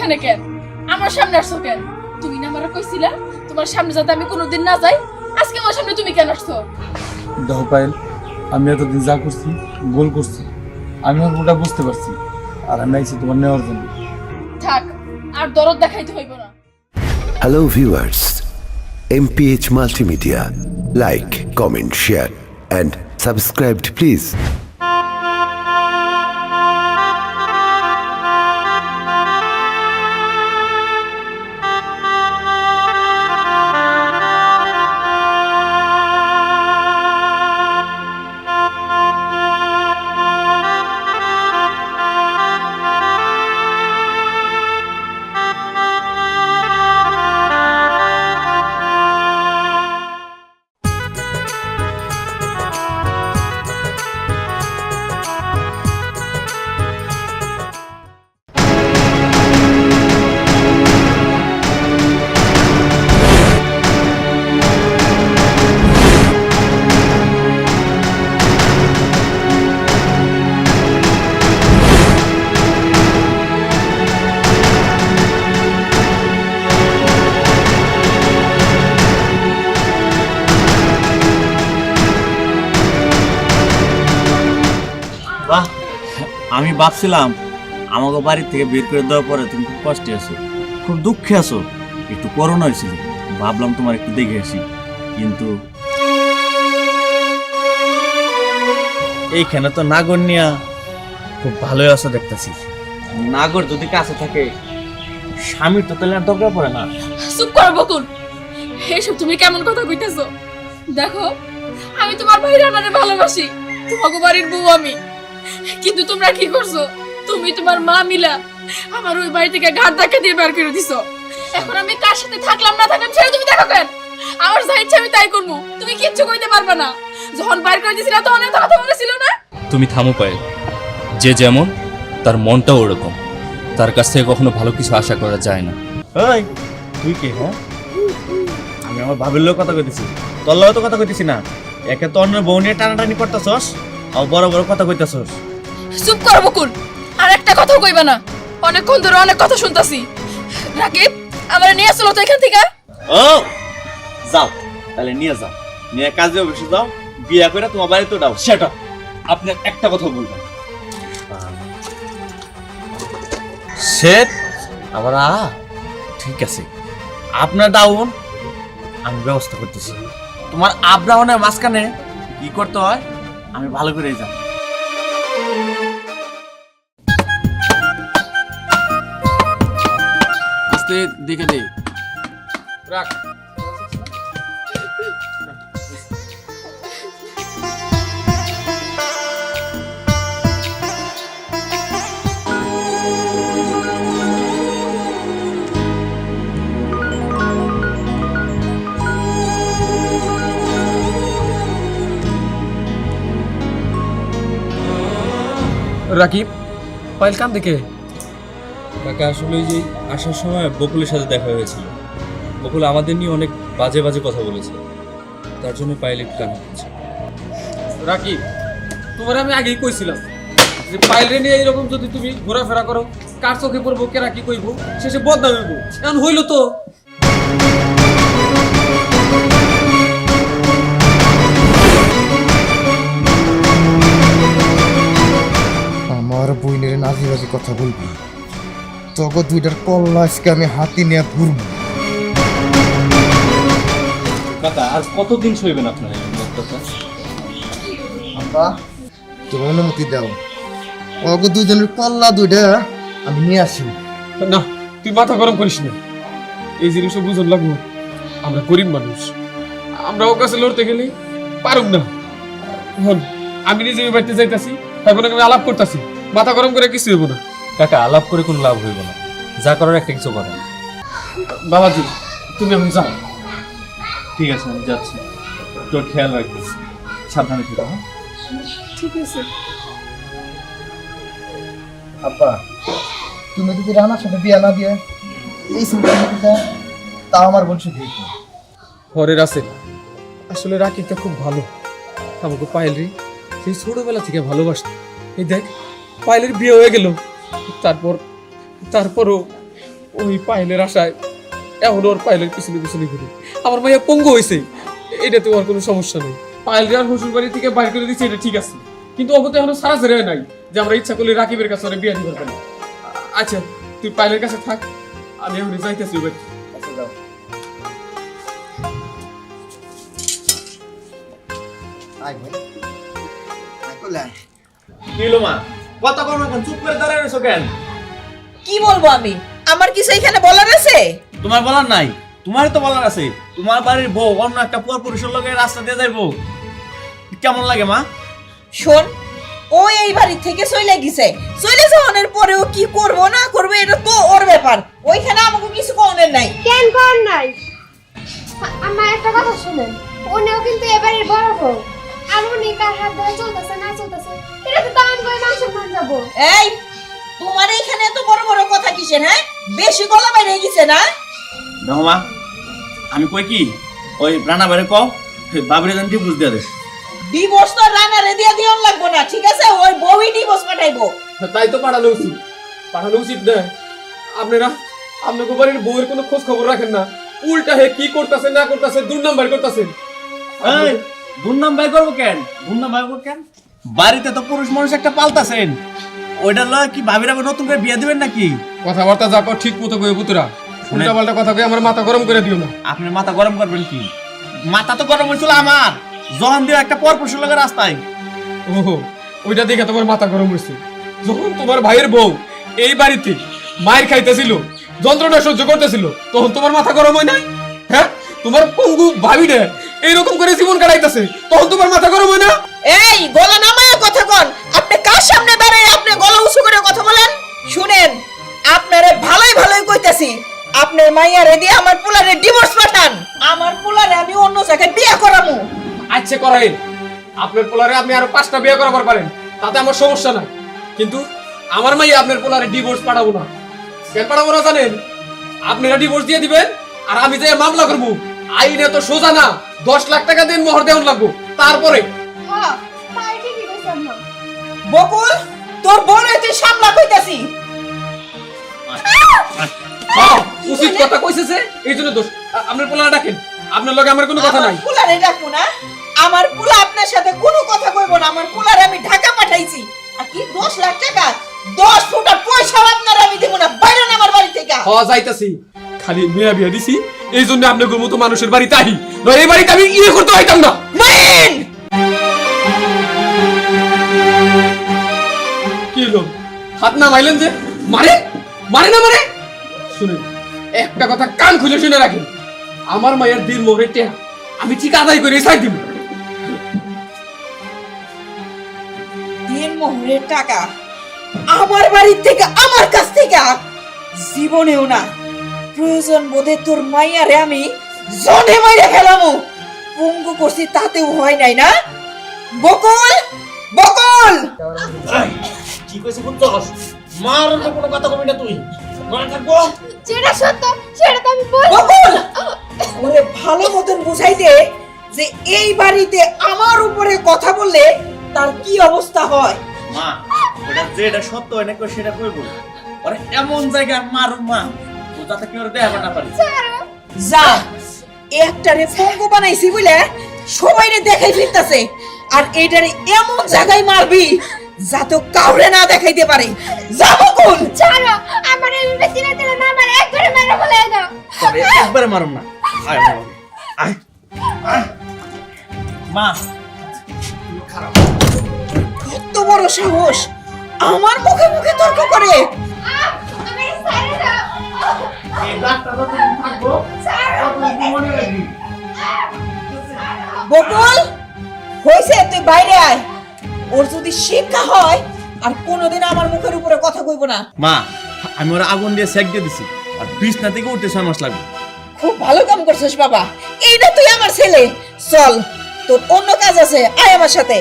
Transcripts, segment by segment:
এখানে কেন? আমার সামনে আসছো কেন? তুমি না আমারে কইছিলা তোমার সামনে যাতে আমি কোনোদিন না যাই, আজকে আমার সামনে তুমি কেন আসছো? দেখো পায়েল, আমি এতদিন যা করছি ভুল করছি, আমি আমার ভুলটা বুঝতে পারছি, আর আমি আইছি তোমার নেওয়ার জন্য। থাক, আর দরদ দেখাইতে হইব না। Hello viewers, MPH Multimedia. Like, comment, share and subscribe please. বাহ, আমি ভাবছিলাম আমাকে বাড়ি থেকে বের করে দেওয়ার পরে তুমি খুব কষ্টে আছো, খুব দুঃখে আছো, একটু করোনা হয়েছিল, ভাবলাম তোমার একটু দেখে আসি, কিন্তু এইখানে তো নাগর নিয়া খুব ভালোই আছো দেখতেছি। নাগর যদি কাছে থাকে স্বামীর তো তাহলে আর দরকার পড়ে না। চুপ করো বকুল, এসব তুমি কেমন কথা কইতেছো? দেখো, আমি তোমার ভাই রানারে ভালোবাসি, তোমাকে বাড়ির বউ আমি, কিন্তু তোমরা কি করছো? তুমি তোমার মা মিলা আমার ওই বাড়ি থেকে ঘাট ধাক্কা দিয়ে বের করে দিছো। এখন আমি কার সাথে থাকলাম না থাকলাম সেটা তুমি দেখো কেন? আমার যা ইচ্ছা আমি তাই করবো, তুমি কিচ্ছু কইতে পারবে না। যখন বাইর করে দিছিলা তখন এত কথা বলেছিল না? তুমি থামো পায়েল, যে যেমন তার মনটাও ওরকম, তার কাছ থেকে কখনো ভালো কিছু আশা করা যায় না। ওই তুই কে? হ্যাঁ, আমি আমার ভাবির লোক কথা কইতেছি, তোর লোক তো কথা কইতেছি না। একে তো অন্য বউ নিয়ে টানাটানি করতেছস, আর বড় বড় কথা কইতেছস। চুপ করো বকুল, আর একটা কথাও কইবা না। অনেকক্ষণ ধরে অনেক কথা শুনতাছি। রাকিব, আমার নিয়ে আসলো তো এখান থেকে। ও যাও, তাহলে নিয়ে যাও, নিয়ে কাজে অফিসে যাও, বিয়া করে তোমার বাড়িতে দাও। সেটা আপনার একটা কথা বলবেন। শেট আবার ঠিক আছে, আপনার ডাউন আমি ব্যবস্থা করতেছি। তোমার আপ ডাউনের মাঝখানে কি করতে হয় আমি ভালো করে জানি। আস্তে দেখে দে, রাখ। রাকিব, পায়েল কান দেখে? কাকা আসলে ওই যে আসার সময় বকুলের সাথে দেখা হয়েছিল, বকুল আমাদের নিয়ে অনেক বাজে বাজে কথা বলেছে, তার জন্য পায়েল একটু কান্না করছে। রাকিব, তোমার আমি আগেই কইছিলাম যে পায়েল নিয়ে এইরকম যদি তুমি ঘোরাফেরা করো, কার চোখে পড়বো, কেরা কি কইবো, শেষে বদনাম হইব। এখন হইলো তো। আমার বইনের নাজি বাজি কথা বলবি, তখন দুইটার কল্লা আজকে আমি হাতি নিয়ে ঘুরবো। কাকা আর কতদিন সইবেন আপনারা এই অত্যাচার? আপা, তুমি অনুমতি দাও, অগ দুজনের কল্লা দুইটা আমি নিয়ে আসি। না, তুই মাথা গরম করিস না, এই জিনিসও বুঝন লাগবো। আমরা গরিব মানুষ, আমরা ওর কাছে লড়তে গেলে পারুম না। এখন আমি নিজে ওই বাড়িতে যাইতাছি, তারপরে আমি আলাপ করতেছি, মাথা গরম করে কিছু হইব না। কাকা আলাপ করে কোনো লাভ হইব না, যা করার একটা কিছু করেন। বাবাজি, তুমি এখন যাও। ঠিক আছে, আমি যাচ্ছি, তোর খেয়াল রাখবি, সাবধানে থেকো। ঠিক আছে। আপা, তুমি যদি রানার সাথে বিয়া না দিয়ে এই চিন্তা করতে, তা আমার বলছে ঠিক না। পরের আছে, আসলে রাকিবটা খুব ভালো। আমাকে পায়েল রে সেই ছোটবেলা থেকে ভালোবাসত। এই দেখ, পায়েলের বিয়ে হয়ে গেল, তারপরও ওই পায়েলের আশায় এখন ওর পায়েলের পিছনে পিছনে ঘুরি। আমার মাইয়া পঙ্গু হয়েছে, এটা তো আর কোনো সমস্যা নেই। পায়েল আর শ্বশুর বাড়ি থেকে বাইর করে দিচ্ছে, এটা ঠিক আছে, কিন্তু ওকে তো এখনো সারা ছেড়ে নাই যে আমরা ইচ্ছা করলে রাকিবের কাছে ওরা বিয়ে দিতে পারবো না। আচ্ছা তুই পায়েলের কাছে থাক, আমি এখন যাইতেছি এবার। আচ্ছা যাও। আয় ভাই আয় কইলা কি হলো মা? কথা কম এখন, চুপ করে দাঁড়ায় রয়েছো কেন? কি বলবো আমি? আমার কিছু এখানে বলার আছে? তোমার বলার নাই, তোমার তো বলার আছে। তোমার বাড়ির বউ অন্য একটা পর পুরুষের লগে রাস্তা দিয়ে যাইবো, কেমন লাগে মা? শোন, ও এই বাড়ি থেকে চলে গেছে, চলে যাওয়ার পরেও কি করবো না করবো এটা তো ওর ব্যাপার, ওইখানে আমাকে কিছু করার নাই। কেন কর নাই? আমার একটা কথা শুনেন, উনিও কিন্তু এবারে বড় বউ, আর উনি কার হাত ধরে চলতেছে না চলতেছে এটা তো দাম করে মাংস মান যাবো। এই, তোমার এখানে এত বড় বড় কথা কিসের? হ্যাঁ, বেশি গলা বাইরে গেছে না? দেখো মা, আমি কই কি, ওই রানা বাড়ি কও বাবরে জানতে বুঝ দিয়ে দে। ডিভোর্স তো রানারে দিয়ে দিওন লাগবো না, ঠিক আছে? ওই বউই ডিভোর্স পাঠাইবো। তাই তো পাঠানো উচিত, পাঠানো উচিত না। আপনারা আপনাকে বাড়ির বউয়ের কোনো খোঁজ খবর রাখেন না, উল্টা হে কি করতেছে না করতেছে দুর্নাম্বার করতেছেন। এই দুর্নাম বাই করবো কেন? দুর্নাম বাই করবো কেন? বাড়িতে তো পুরুষ মানুষ একটা পাল্টাছেন, ওইটা লয় কি ভাবিরা নতুন করে বিয়ে দিবেন নাকি? কথাবার্তা যা কর ঠিক মতো কই পুতরা, উল্টা পাল্টা কথা কই আমার মাথা গরম করে দিও না। আপনি মাথা গরম করবেন কি? মাথা তো গরম হয়েছিল আমার যখন দিয়ে একটা পর পুরুষের লগে রাস্তায়। ওহো, ওইটা দেখে তোমার মাথা গরম হয়েছে। যখন তোমার ভাইয়ের বউ এই বাড়িতে মায়ের খাইতেছিল, যন্ত্রণা সহ্য করতেছিল, তখন তোমার মাথা গরম হয় নাই? হ্যাঁ, তোমার পঙ্গু ভাবিটা এইরকম করে জীবন কাটাইতেছে, তখন তোমার মাথা গরম হয় না? এই, গলা নামায় কথা কন। আপনি কার সামনে দাঁড়ায় আপনি গলা উঁচু করে কথা বলেন? শুনেন, আপনারে ভালোই ভালোই কইতাছি, আপনার মাইয়ারে দিয়ে আমার পোলারে ডিভোর্স পাঠান। আমার পোলারে আমি অন্য জায়গায় বিয়ে করামু। আচ্ছা করাইন, আপনার পোলারে আপনি আরো 5টা বিয়ে করাবার পারেন, তাতে আমার সমস্যা নাই, কিন্তু আমার মাইয়া আপনার পোলারে ডিভোর্স পাঠাবো না। কেন পাঠাবো না জানেন? আপনারা ডিভোর্স দিয়ে দিবেন আর আমি যে মামলা করবো, আইনে তো সোজা না, 10 লাখ টাকা দিন মোহর দেওয়ান লাগবো, তারপরে। হ্যাঁ, তাই ঠিকই কইছ আম্মা। বকুল, তোর বোনের তুই সামলা কইতাছি। হ্যাঁ, উচিত কথা কইছে যে, এই জন্য দোষ। আপনার পোলারে ডাকেন, আপনার লগে আমার কোনো কথা নাই। আমার পোলারে ডাকবো না? আমার পোলা আপনার সাথে কোনো কথা কইবো না। আমার পোলারে আমি ঢাকা পাঠাইছি, আর কি 10 লাখ টাকা 10 ফুটা পয়সা আপনার আমি দেব না। বাইরে না আমার বাড়ি থেকে। হ্যাঁ যাইতাছি, খালি মেয়া বিয়া দিছি এই জন্য আপনাদের মতো মানুষের বাড়িতে আহি, নয় এই বাড়িতে আমি ইয়ে করতে হইতাম না। মাইন কি হলো, হাত না মাইলেন যে? মারে মারে না মারে? শুনেন, একটা কথা কান খুলে শুনে রাখেন, আমার মায়ের দিন মোহরে টেহা আমি ঠিক আদায় করে ছাই দিব। দিন মোহরের টাকা আমার বাড়ি থেকে, আমার কাছ থেকে জীবনেও না। প্রয়োজন বোধে তোর মাইয়ারে আমি জনে মাইরে ফেলামু। পঙ্গু করছি তাতেও হয় নাই না? বকুল, বকুল, কি কইছিস বুঝছস? মার তো কোনো কথা কবি না তুই, মনে থাকবো। যেটা সত্য সেটা তো আমি বলবো। বকুল, ওরে ভালো মতন বুঝাই দে যে এই বাড়িতে আমার উপরে কথা বললে তার কি অবস্থা হয়। মা, ওটা যেটা সত্য হয় নাকি সেটা কইবো, আরে এমন জায়গায় মারুম মা ও যাতে কেউ দেখা না পারে। যা, একটারে পঙ্গু বানাইছি বলে সবাইরে দেখাই ফিরতাছে, আর এইটারে এমন জায়গায় মারবি যাতে কাউরে না দেখাইতে পারে। যা বকুল। ছাড়ো, আমার এই বেচিনা দিলে না আমার একবারে মেরে ফেলে দাও। তবে একবারে মারুম না। আয় বাবা, আয় আয়। মা, কত বড় সাহস, আমার মুখে মুখে তর্ক করে। আমি ছাড়ে দাও। এই ডাক্তার তো তুমি থাকবো, আপনি মনে রাখবি। বকুল, হইছে, তুই বাইরে আয়। ওর যদি শিক্ষা হয় আর কোনোদিন আমার মুখের উপরে কথা কইব না। মা, আমি ওরা আগুন দিয়ে সেক দিয়ে দিছি, আর বিছনা থেকে উঠতে 6 মাস লাগবে। খুব ভালো কাম করছিস বাবা, এইটা তুই আমার ছেলে। চল, তোর অন্য কাজ আছে, আয় আমার সাথে।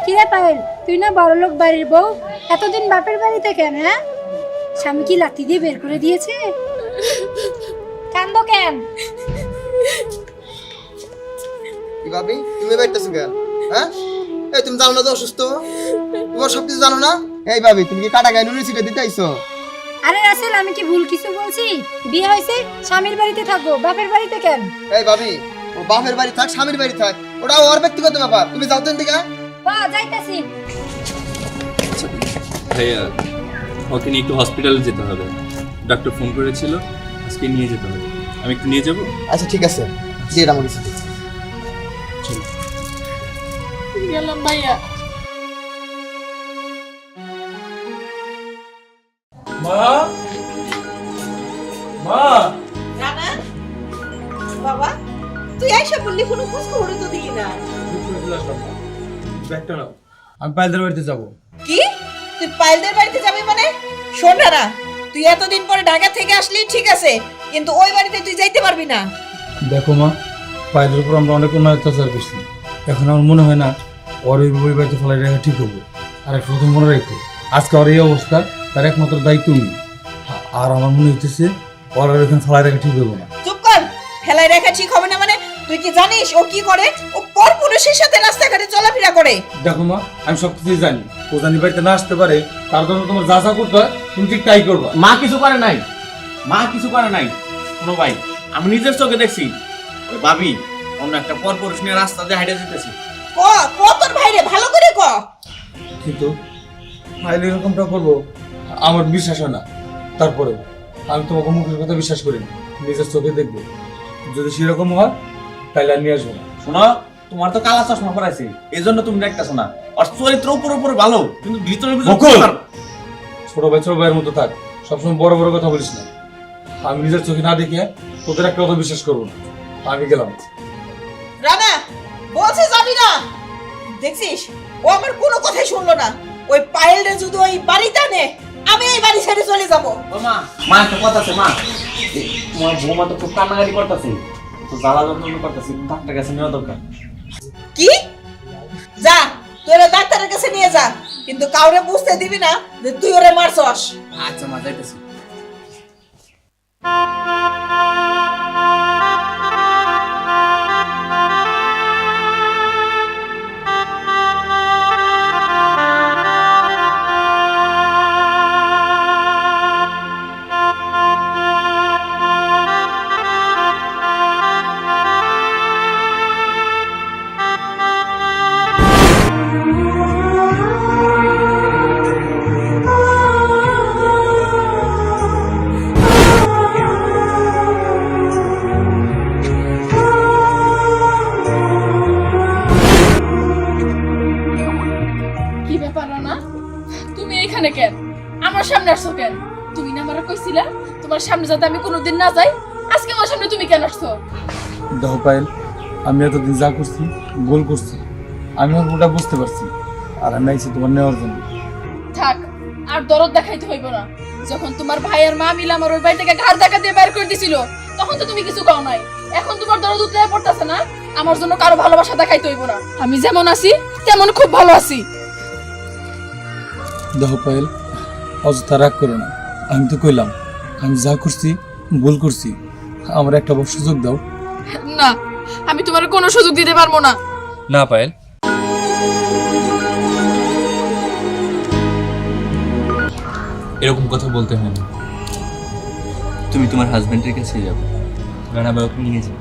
কি রে পায়েল, তুই না বড়লোক বাড়ির বউ, এতদিন বাপের বাড়িতে কেন? হ্যাঁ, স্বামী কি লাথি দিয়ে বের করে দিয়েছে? কান্দো কেন? কি ভাবি তুমি বাইতেছো কেন? হ্যাঁ এই তুমি জানো না তো অসুস্থ? তোমার সবকিছু জানো না? এই ভাবি তুমি কি কাটা গায়ে নুনের ছিটে দিতে আইছো? আরে রাসেল, আমি কি ভুল কিছু বলছি? বিয়ে হয়েছে, স্বামীর বাড়িতে থাকবো, বাপের বাড়িতে কেন? এই ভাবি ও বাপের বাড়ি থাক স্বামীর বাড়ি থাক ওটা ওর ব্যক্তিগত ব্যাপার, তুমি যাও তো এদিকে। বা যাইতাছি। ভাইয়া ওকে নিয়ে একটু হসপিটালে যেতে হবে, ডক্টর ফোন করেছিল, আজকে নিয়ে যেতে হবে। আমি একটু নিয়ে যাব? আচ্ছা ঠিক আছে, দিয়ে আমার কাছে গেলাম ভাইয়া। মা মা রানা বাবা তুই আইসা বললি কোনো খোঁজ খবর তো দিলি না। ব্যাগটা নাও, আমি পাইলদের বাড়িতে যাবো। কি তুই পাইলদের বাড়িতে যাবি মানে? শোন না, তুই এতদিন পরে ঢাকা থেকে আসলি ঠিক আছে, কিন্তু ওই বাড়িতে তুই যাইতে পারবি না। দেখো মা, পাইলের উপর আমরা অনেক অন্যায় অত্যাচার করছি, এখন আমার মনে হয় না ওর ওই বাড়িতে ফেলাই রাখা ঠিক হবো। আর একটা কথা মনে রাখো, আজকে ওর এই অবস্থা তার একমাত্র দায়িত্ব নেই। আর আমার মনে হইতেছে ওর আর এখানে ফেলাই রাখা ঠিক হবো না। চুপ কর, ফেলাই রাখা ঠিক হবে না মানে? তুই কি জানিস ও কি করে? ও পরপুরুষের সাথে রাস্তাঘাটে চলাফেরা করে। দেখো মা, আমি সব কিছুই জানি, ও জানি বাড়িতে না আসতে পারে, তার জন্য তোমার যা যা করতে হয় তুমি ঠিক তাই করবা। মা কিছু করে নাই, মা কিছু করে নাই। শোনো ভাই, আমি নিজের চোখে দেখছি ওই ভাবি অন্য একটা পরপুরুষ নিয়ে রাস্তা দিয়ে হাইটে যেতেছি। ক ক তোর ভাইরে ভালো করে ক। কিন্তু ফাইল এরকমটা করবো আমার বিশ্বাস হয় না। তারপরে আমি তোমাকে মুখের কথা বিশ্বাস করি না, নিজের চোখে দেখবো। যদি সেরকম হয় তাহলে আর নিয়ে আসবো না। শোনো, তোমার তো কালা চশমা পরাইছে, এই জন্য তুমি দেখতেছো না। আর চরিত্র উপর ভালো, কিন্তু ভিতরে ছোট ভাইয়ের মতো থাক, সবসময় বড় বড় কথা বলিস না। আমি নিজের চোখে না দেখে তোদের একটা কথা বিশ্বাস করবো না। আমি গেলাম। রানা বলছে যাবি না, দেখছিস ও আমার কোনো কথাই শুনলো না। ওই পায়েলরে যদি ওই বাড়িতে আনে আমি এই বাড়ি ছেড়ে চলে যাব। মা, মা একটা কথা আছে মা, তোমার বৌমা তো খুব কান্নাকাটি করতেছে, তো জ্বালা যন্ত্রণা করতেছে, ডাক্তার কাছে নেওয়া দরকার। কি যা তোরা ডাক্তারের কাছে নিয়ে যা, কিন্তু কাউরে বুঝতে দিবি না যে তুই ওরে মারছস। আচ্ছা মা, যাইতেছি। কি ব্যাপার রানা, তুমি এখানে কেন? আমার সামনে আসছো কেন? তুমি না আমারে কইছিলা তোমার সামনে যাতে আমি কোনোদিন না যাই, আজকে আমার সামনে তুমি কেন আসছো? দেখো পায়েল, আমি এতদিন যা করছি গোল করছি, আমি ওর ওটা বুঝতে পারছি। আর আমি আইছি তোমার নেওয়ার জন্য। থাক, আর দরদ দেখাইতে হইব না। যখন তোমার ভাই আর মা মিলে আমার ওই বাড়ি থেকে ঘাড় ধাক্কা দিয়ে বের করে দিছিল, তখন তো তুমি কিছু কও নাই। এখন তোমার দরদ উতলে পড়তাছে না? আমার জন্য কারো ভালোবাসা দেখাইতে হইব না। আমি যেমন আছি তেমন খুব ভালো আছি। দেখো পায়েল, অযথা রাগ করো না। আমি তো কইলাম আমি যা করছি ভুল করছি, আমার একটা বার সুযোগ দাও। না, আমি তোমার কোনো সুযোগ দিতে পারবো না। না পায়েল, এরকম কথা বলতে হয় না। তুমি তোমার হাজবেন্ডের কাছে যাবো, রানা বাবুকে নিয়ে যাও।